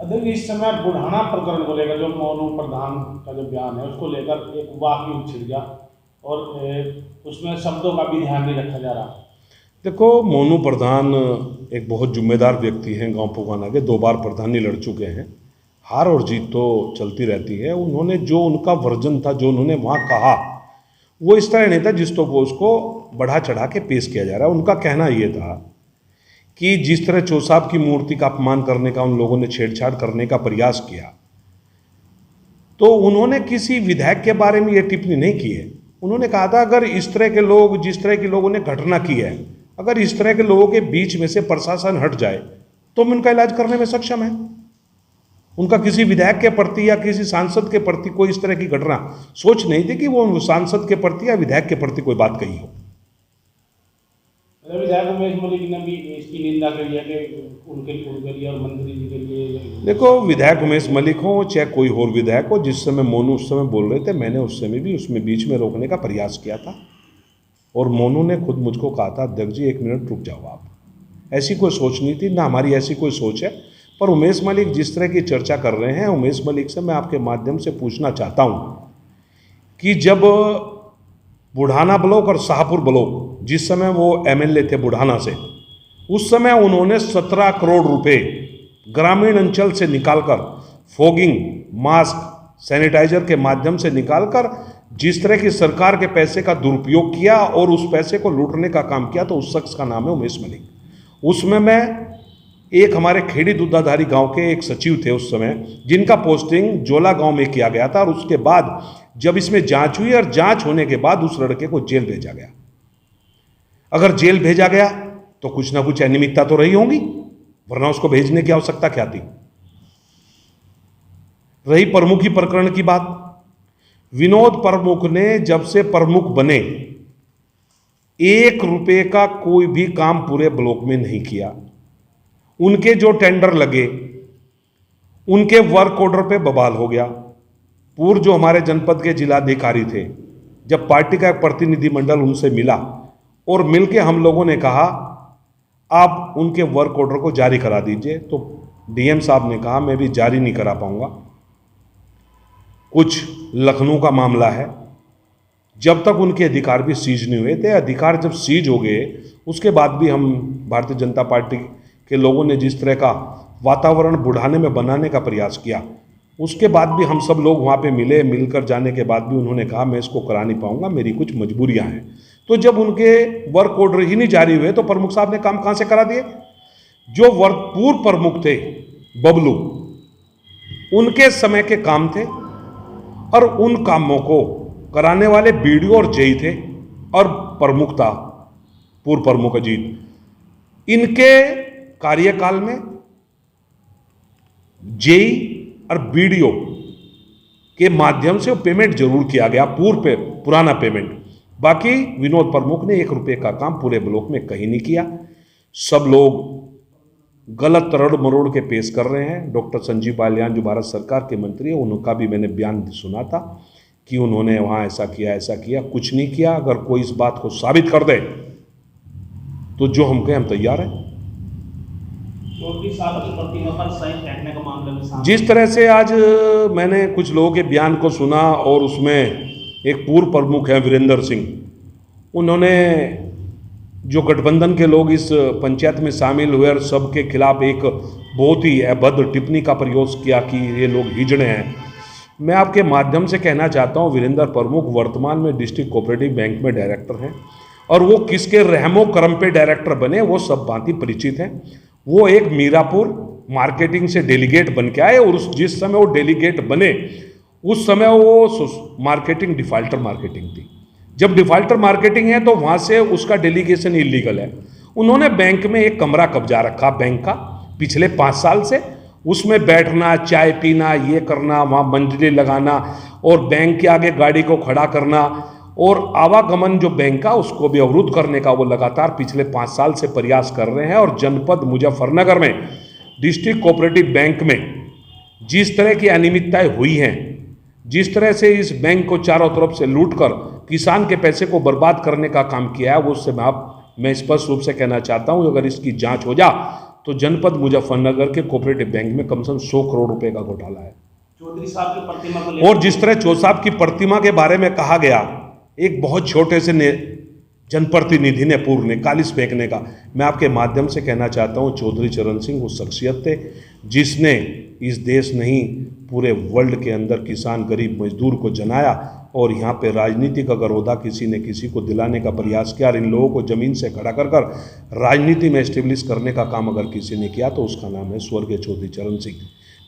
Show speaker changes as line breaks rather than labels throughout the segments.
अध्यक्ष, इस समय बुढ़ाना प्रकरण को लेकर जो मोनू प्रधान का जो बयान है उसको लेकर एक वाकई छिड़ गया और उसमें शब्दों का भी ध्यान नहीं रखा जा रहा।
देखो, मोनू प्रधान एक बहुत जिम्मेदार व्यक्ति हैं। गांव पुगाना के 2 बार प्रधानी लड़ चुके हैं। हार और जीत तो चलती रहती है। उन्होंने जो उनका वर्जन था, जो उन्होंने वहाँ कहा, वो इस तरह नहीं था जिस तो वो उसको बढ़ा चढ़ा के पेश किया जा रहा है। उनका कहना ये था कि जिस तरह चौसाब की मूर्ति का अपमान करने का उन लोगों ने छेड़छाड़ करने का प्रयास किया, तो उन्होंने किसी विधायक के बारे में ये टिप्पणी नहीं की है। उन्होंने कहा था अगर इस तरह के लोग, जिस तरह के लोगों ने घटना की है, अगर इस तरह के लोगों के बीच में से प्रशासन हट जाए तो हम उनका इलाज करने में सक्षम है। उनका किसी विधायक के प्रति या किसी सांसद के प्रति कोई इस तरह की घटना सोच नहीं थी कि वो सांसद के प्रति या विधायक के प्रति कोई बात कही हो।
विधायक उमेश मलिक ने भी इसकी निंदा करी है कि उनके लिए और मंत्री जी के लिए।
देखो, विधायक उमेश मलिक हो चाहे कोई और विधायक हो, जिस समय मोनू उस समय बोल रहे थे, मैंने उस समय भी उसमें बीच में रोकने का प्रयास किया था और मोनू ने खुद मुझको कहा था, अध्यक्ष जी 1 मिनट रुक जाओ आप। ऐसी कोई सोच नहीं थी, ना हमारी ऐसी कोई सोच है। पर उमेश मलिक जिस तरह की चर्चा कर रहे हैं, उमेश मलिक से मैं आपके माध्यम से पूछना चाहता हूँ कि जब बुढ़ाना ब्लॉक और शाहपुर ब्लॉक, जिस समय वो एमएलए थे बुढ़ाना से, उस समय उन्होंने 17 करोड़ रुपए ग्रामीण अंचल से निकालकर फॉगिंग, मास्क, सैनिटाइजर के माध्यम से निकालकर जिस तरह की सरकार के पैसे का दुरुपयोग किया और उस पैसे को लूटने का काम किया, तो उस शख्स का नाम है उमेश मलिक। उसमें मैं एक हमारे खेड़ी दूधाधारी गांव के एक सचिव थे उस समय, जिनका पोस्टिंग जोला गांव में किया गया था और उसके बाद जब इसमें जांच हुई और जांच होने के बाद उस लड़के को जेल भेजा गया। अगर जेल भेजा गया तो कुछ ना कुछ अनियमितता तो रही होंगी, वरना उसको भेजने की आवश्यकता क्या थी। रही प्रमुखी प्रकरण की बात, विनोद प्रमुख ने जब से प्रमुख बने 1 रुपए का कोई भी काम पूरे ब्लॉक में नहीं किया। उनके जो टेंडर लगे, उनके वर्क ऑर्डर पे बवाल हो गया। पूर्व जो हमारे जनपद के जिलाधिकारी थे, जब पार्टी का एक प्रतिनिधिमंडल उनसे मिला और मिलके हम लोगों ने कहा आप उनके वर्क ऑर्डर को जारी करा दीजिए, तो डीएम साहब ने कहा मैं भी जारी नहीं करा पाऊंगा, कुछ लखनऊ का मामला है। जब तक उनके अधिकार भी सीज नहीं हुए थे, अधिकार जब सीज हो गए उसके बाद भी हम भारतीय जनता पार्टी के लोगों ने जिस तरह का वातावरण बुढ़ाने में बनाने का प्रयास किया, उसके बाद भी हम सब लोग वहाँ पे मिले। मिलकर जाने के बाद भी उन्होंने कहा मैं इसको करा नहीं पाऊंगा, मेरी कुछ मजबूरियां हैं। तो जब उनके वर्क ऑर्डर ही नहीं जारी हुए तो प्रमुख साहब ने काम कहाँ से करा दिए। जो पूर्व प्रमुख थे बबलू, उनके समय के काम थे और उन कामों को कराने वाले बीडीओ और जेई थे और प्रमुख था पूर्व प्रमुख अजीत। इनके कार्यकाल में जेई और बीडीओ के माध्यम से पेमेंट जरूर किया गया, पुराना पेमेंट। बाकी विनोद प्रमुख ने 1 रुपए का काम पूरे ब्लॉक में कहीं नहीं किया। सब लोग गलत तरोड़ मरोड़ के पेश कर रहे हैं। डॉक्टर संजीव बालियान जो भारत सरकार के मंत्री है, उनका भी मैंने बयान सुना था कि उन्होंने वहाँ ऐसा किया, कुछ नहीं किया। अगर कोई इस बात को साबित कर दे तो जो हम कहें हम तैयार हैं। जिस तरह से आज मैंने कुछ लोगों के बयान को सुना और उसमें एक पूर्व प्रमुख है वीरेंद्र सिंह, उन्होंने जो गठबंधन के लोग इस पंचायत में शामिल हुए और सबके खिलाफ एक बहुत ही अभद्र टिप्पणी का प्रयोग किया कि ये लोग हिजड़े हैं। मैं आपके माध्यम से कहना चाहता हूँ, वीरेंद्र प्रमुख वर्तमान में डिस्ट्रिक्ट कोऑपरेटिव बैंक में डायरेक्टर हैं और वो किसके रहमो करम पे डायरेक्टर बने वो सब भांति परिचित हैं। वो एक मीरापुर मार्केटिंग से डेलीगेट बन के आए और जिस समय वो डेलीगेट बने उस समय वो मार्केटिंग डिफाल्टर मार्केटिंग थी। जब डिफाल्टर मार्केटिंग है तो वहाँ से उसका डेलीगेशन इलीगल है। उन्होंने बैंक में एक कमरा कब्जा रखा बैंक का पिछले 5 साल से, उसमें बैठना, चाय पीना, ये करना, वहाँ मंजिलें लगाना और बैंक के आगे गाड़ी को खड़ा करना और आवागमन जो बैंक का उसको भी अवरुद्ध करने का वो लगातार पिछले 5 साल से प्रयास कर रहे हैं। और जनपद मुजफ्फरनगर में डिस्ट्रिक्ट कोऑपरेटिव बैंक में जिस तरह की अनियमितताएं हुई हैं, जिस तरह से इस बैंक को चारों तरफ से लूटकर किसान के पैसे को बर्बाद करने का काम किया है, वो उससे मैं स्पष्ट रूप से कहना चाहता हूँ अगर इसकी जांच हो जा तो जनपद मुजफ्फरनगर के कोऑपरेटिव बैंक में कम से कम 100 करोड़ रुपए का घोटाला है।
चौधरी साहब की प्रतिमा को
और जिस तरह चौधरी साहब की प्रतिमा के बारे में कहा गया, एक बहुत छोटे से जनप्रतिनिधि ने पूर्व ने कालिस फेंकने का, मैं आपके माध्यम से कहना चाहता हूं, चौधरी चरण सिंह वो शख्सियत थे जिसने इस देश नहीं पूरे वर्ल्ड के अंदर किसान गरीब मजदूर को जनाया। और यहाँ पे राजनीतिक अगर होदा किसी ने किसी को दिलाने का प्रयास किया और इन लोगों को ज़मीन से खड़ा कर कर राजनीति में एस्टेब्लिश करने का काम अगर किसी ने किया तो उसका नाम है स्वर्गीय चौधरी चरण सिंह।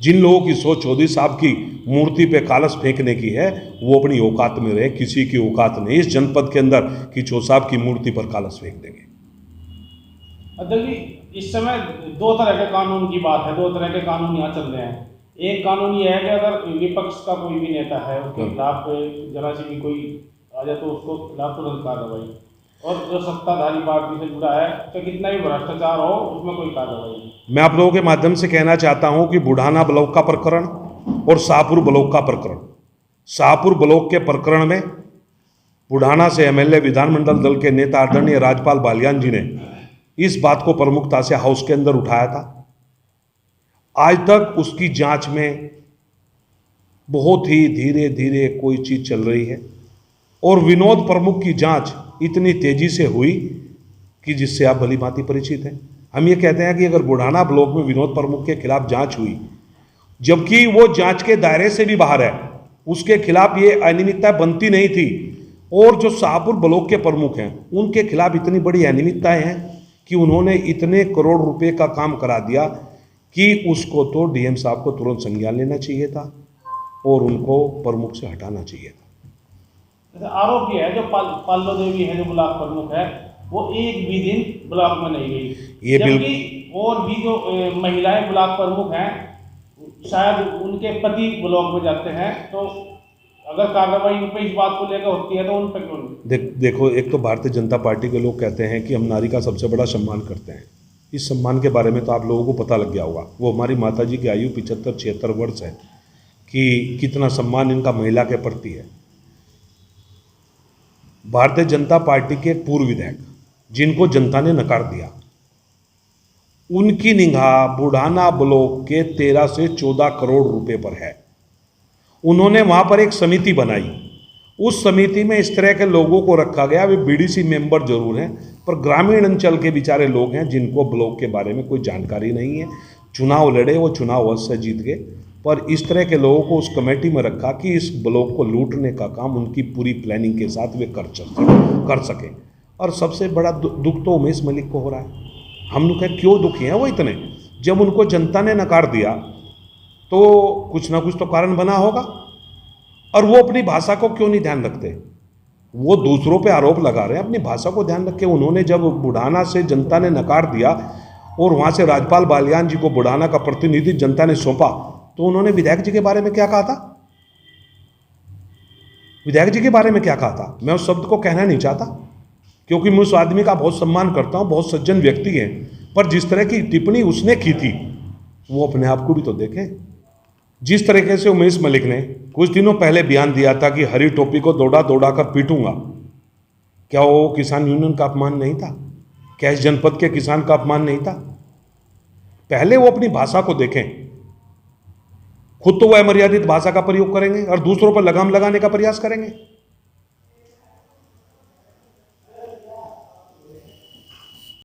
जिन लोगों की सोच चौधरी साहब की मूर्ति पे कालस फेंकने की है, वो अपनी औकात में रहे, किसी की औकात नहीं इस जनपद के अंदर कि चौधरी साहब की मूर्ति पर कालस फेंक देंगे।
अध्यक्ष जी, इस समय दो तरह के कानून की बात है, दो तरह के कानून यहाँ चल रहे हैं। एक कानून ये है कि अगर विपक्ष का कोई भी नेता है उसके खिलाफ जरा सी भी कोई आ जाए तो उसको खिलाफ तुरंत कार्रवाई, और जो सत्ताधारी पार्टी से जुड़ा है तो कितना भी भ्रष्टाचार हो उसमें कोई कार्रवाई नहीं।
मैं आप लोगों के माध्यम से कहना चाहता हूं कि बुढ़ाना ब्लॉक का प्रकरण और शाहपुर ब्लॉक का प्रकरण, शाहपुर ब्लॉक के प्रकरण में बुढ़ाना से एमएलए विधानमंडल दल के नेता आदरणीय राजपाल बालियान जी ने इस बात को प्रमुखता से हाउस के अंदर उठाया था। आज तक उसकी जांच में बहुत ही धीरे धीरे कोई चीज चल रही है और विनोद प्रमुख की जांच इतनी तेजी से हुई कि जिससे आप भली भांति परिचित हैं। हम ये कहते हैं कि अगर बुढ़ाना ब्लॉक में विनोद प्रमुख के खिलाफ जांच हुई जबकि वो जांच के दायरे से भी बाहर है, उसके खिलाफ ये अनियमितता बनती नहीं थी, और जो शाहपुर ब्लॉक के प्रमुख हैं उनके खिलाफ इतनी बड़ी अनियमितताएं हैं कि उन्होंने इतने करोड़ रुपए का काम करा दिया कि उसको तो डीएम साहब को तुरंत संज्ञान लेना चाहिए था और उनको प्रमुख से हटाना चाहिए था।
आरोप ये है जो पाल्लो देवी है जो ब्लॉक प्रमुख है वो एक भी दिन ब्लॉक में नहीं गई, जबकि और भी जो महिलाएं ब्लॉक प्रमुख हैं शायद उनके पति ब्लॉक में जाते हैं, तो अगर कार्रवाई उन पर इस बात को लेकर होती है तो उन पर क्यों नहीं?
देखो, एक तो भारतीय जनता पार्टी के लोग कहते हैं कि हम नारी का सबसे बड़ा सम्मान करते हैं। इस सम्मान के बारे में तो आप लोगों को पता लग गया होगा, वो हमारी माता जी की आयु 75-76 वर्ष है कि कितना सम्मान इनका महिला के प्रति है। भारतीय जनता पार्टी के पूर्व विधायक जिनको जनता ने नकार दिया, उनकी निगाह बुढ़ाना ब्लॉक के 13 से 14 करोड़ रुपए पर है। उन्होंने वहां पर एक समिति बनाई, उस समिति में इस तरह के लोगों को रखा गया, वे बीडीसी मेंबर जरूर हैं पर ग्रामीण अंचल के बेचारे लोग हैं जिनको ब्लॉक के बारे में कोई जानकारी नहीं है। चुनाव लड़े, वो चुनाव अवश्य जीत गए, पर इस तरह के लोगों को उस कमेटी में रखा कि इस ब्लॉक को लूटने का काम उनकी पूरी प्लानिंग के साथ वे कर सके। और सबसे बड़ा दुख तो उमेश मलिक को हो रहा है। हम लोग कहें क्यों दुखी हैं वो इतने, जब उनको जनता ने नकार दिया तो कुछ ना कुछ तो कारण बना होगा, और वो अपनी भाषा को क्यों नहीं ध्यान रखते? वो दूसरों पे आरोप लगा रहे हैं, अपनी भाषा को ध्यान रखे। उन्होंने जब बुढ़ाना से जनता ने नकार दिया और वहां से राजपाल बालियान जी को बुढ़ाना का प्रतिनिधि जनता ने सौंपा, तो उन्होंने विधायक जी के बारे में क्या कहा था? विधायक जी के बारे में क्या कहा था? मैं उस शब्द को कहना नहीं चाहता क्योंकि मैं उस आदमी का बहुत सम्मान करता हूं, बहुत सज्जन व्यक्ति है, पर जिस तरह की टिप्पणी उसने की थी वो अपने आप को भी तो देखें। जिस तरीके से उमेश मलिक ने कुछ दिनों पहले बयान दिया था कि हरी टोपी को दौड़ा दौड़ा कर पीटूंगा, क्या वो किसान यूनियन का अपमान नहीं था? क्या इस जनपद के किसान का अपमान नहीं था? पहले वो अपनी भाषा को देखें। खुद तो वो अमर्यादित भाषा का प्रयोग करेंगे और दूसरों पर लगाम लगाने का प्रयास करेंगे।